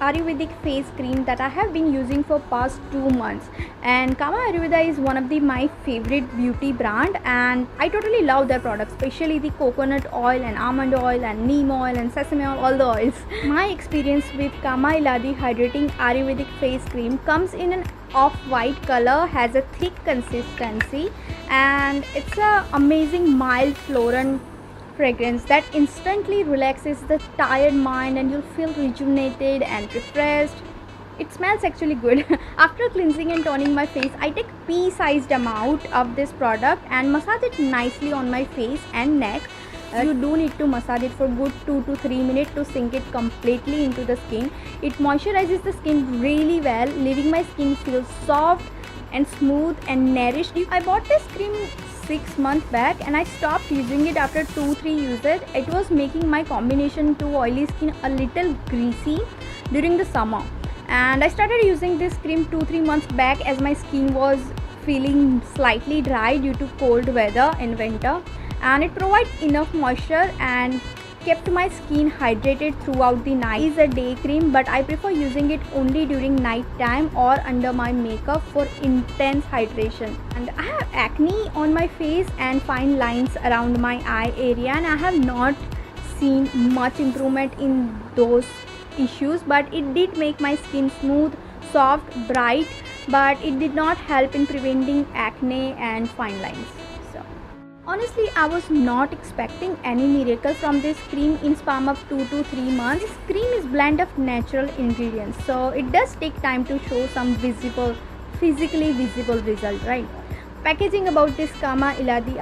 Ayurvedic face cream that I have been using for past 2 months, and Kama Ayurveda is one of my favorite beauty brand, and I totally love their products, especially the coconut oil and almond oil and neem oil and sesame oil, all the oils. My experience with Kama Iladi Hydrating Ayurvedic face cream comes in an off-white color, has a thick consistency, and it's a amazing mild floral fragrance that instantly relaxes the tired mind, and you'll feel rejuvenated and refreshed. It smells actually good. After cleansing and toning my face, I take pea-sized amount of this product and massage it nicely on my face and neck. You do need to massage it for good 2 to 3 minutes to sink it completely into the skin. It moisturizes the skin really well, leaving my skin feel soft and smooth and nourished. I bought this cream 6 months back and I stopped using it after 2-3 uses. It was making my combination to oily skin a little greasy during the summer, and I started using this cream 2-3 months back as my skin was feeling slightly dry due to cold weather in winter, and it provides enough moisture and kept my skin hydrated throughout the night. It is a day cream, but I prefer using it only during night time or under my makeup for intense hydration. And I have acne on my face and fine lines around my eye area, and I have not seen much improvement in those issues, but it did make my skin smooth, soft, bright, but it did not help in preventing acne and fine lines. Honestly, I was not expecting any miracle from this cream in span of 2 to 3 months. This cream is blend of natural ingredients, so it does take time to show some physically visible result, right? Packaging about this Kama Iladi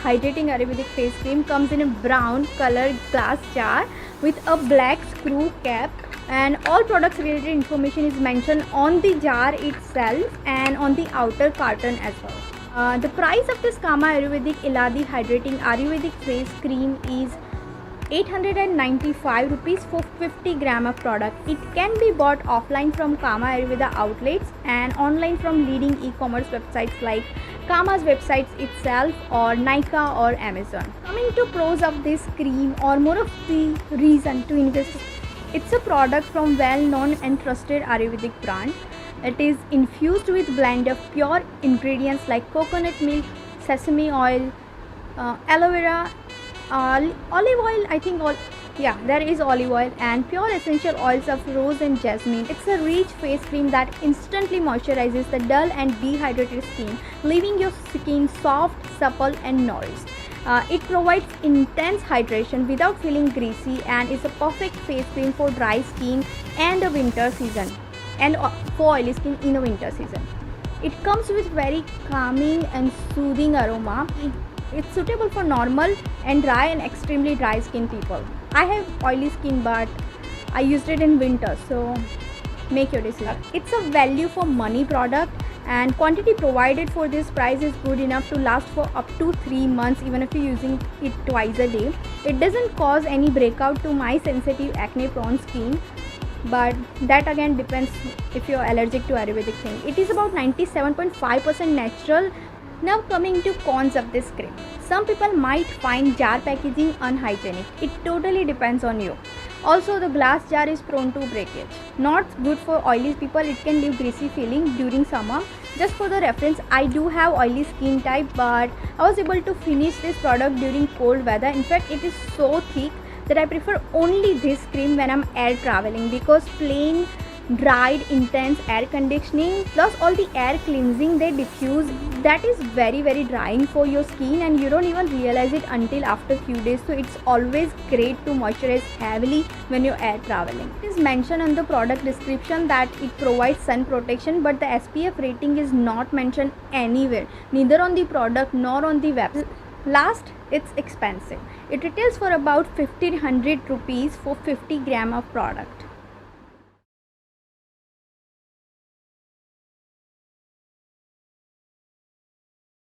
Hydrating Ayurvedic Face Cream comes in a brown colored glass jar with a black screw cap, and all products related information is mentioned on the jar itself and on the outer carton as well. The price of this Kama Ayurvedic Iladi Hydrating Ayurvedic Face Cream is 895 rupees for 50 gram of product. It can be bought offline from Kama Ayurveda outlets and online from leading e-commerce websites like Kama's websites itself or Nykaa or Amazon. Coming to pros of this cream, or more of the reason to invest, it's a product from well-known and trusted Ayurvedic brand. It is infused with blend of pure ingredients like coconut milk, sesame oil, aloe vera, olive oil, there is olive oil, and pure essential oils of rose and jasmine. It's a rich face cream that instantly moisturizes the dull and dehydrated skin, leaving your skin soft, supple and nourished. It provides intense hydration without feeling greasy, and is a perfect face cream for dry skin and the winter season, and for oily skin in the winter season. It comes with very calming and soothing aroma. It's suitable for normal and dry and extremely dry skin people. I have oily skin, but I used it in winter, so make your decision. It's a value for money product, and quantity provided for this price is good enough to last for up to 3 months even if you're using it twice a day. It doesn't cause any breakout to my sensitive acne prone skin, but that again depends if you're allergic to Ayurvedic thing. It is about 97.5% natural. Now coming to cons of this cream. Some people might find jar packaging unhygienic. It totally depends on you. Also, the glass jar is prone to breakage. Not good for oily people. It can leave greasy feeling during summer. Just for the reference, I do have oily skin type, but I was able to finish this product during cold weather. In fact, it is so thick that I prefer only this cream when I'm air traveling, because plain dried intense air conditioning plus all the air cleansing they diffuse, that is very drying for your skin, and you don't even realize it until after few days. So it's always great to moisturize heavily when you're air traveling. It is mentioned on the product description that it provides sun protection, but the SPF rating is not mentioned anywhere, neither on the product nor on the website. Last, it's expensive. It retails for about 1500 rupees for 50 gram of product.